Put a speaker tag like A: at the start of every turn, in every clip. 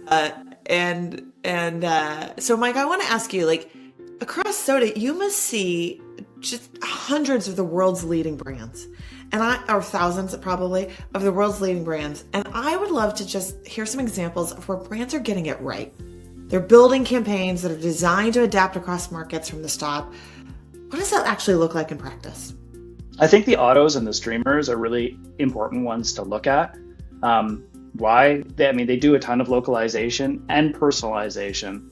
A: Uh, so Mike, I want to ask you, like, across soda, you must see just hundreds of the world's leading brands, or thousands probably of the world's leading brands. And I would love to just hear some examples of where brands are getting it right. They're building campaigns that are designed to adapt across markets from the stop. What does that actually look like in practice?
B: I think the autos and the streamers are really important ones to look at. Why? They do a ton of localization and personalization.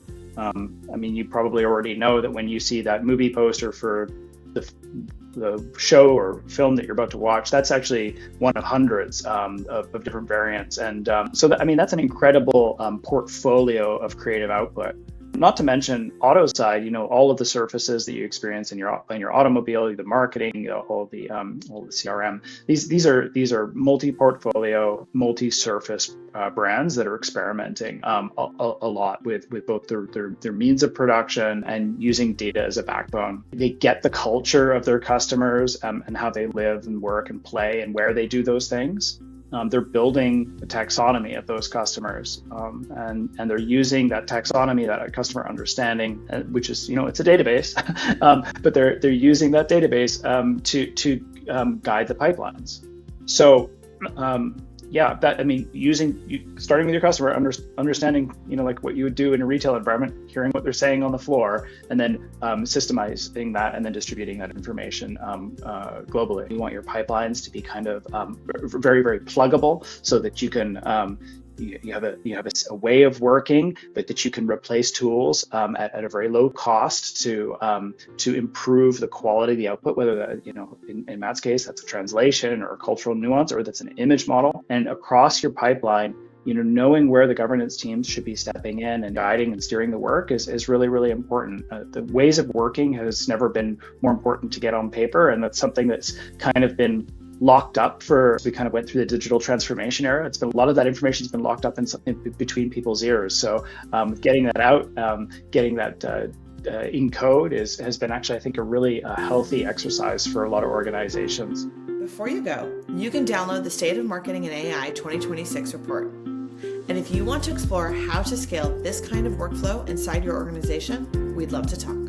B: You probably already know that when you see that movie poster for the show or film that you're about to watch, that's actually one of hundreds of different variants. And that's an incredible portfolio of creative output. Not to mention auto side, all of the surfaces that you experience in your automobile, the marketing, all the CRM. These are multi-portfolio, multi-surface brands that are experimenting a lot with both their means of production and using data as a backbone. They get the culture of their customers and how they live and work and play and where they do those things. They're building a taxonomy of those customers, and they're using that taxonomy, that customer understanding, which is, it's a database, but they're using that database to guide the pipelines. So, starting with your customer, understanding, like what you would do in a retail environment, hearing what they're saying on the floor, and then systemizing that and then distributing that information globally. You want your pipelines to be kind of very, very pluggable so that you can you have a way of working, but that you can replace tools at a very low cost to improve the quality of the output, whether that, in Matt's case, that's a translation or a cultural nuance, or that's an image model. And across your pipeline, knowing where the governance teams should be stepping in and guiding and steering the work is really, really important. The ways of working has never been more important to get on paper, and that's something that's kind of been locked up we kind of went through the digital transformation era. It's been a lot of that information's been locked up in between people's ears. So getting that out, getting that in code has been actually, I think, a really healthy exercise for a lot of organizations.
A: Before you go, you can download the State of Marketing and AI 2026 report. And if you want to explore how to scale this kind of workflow inside your organization, we'd love to talk.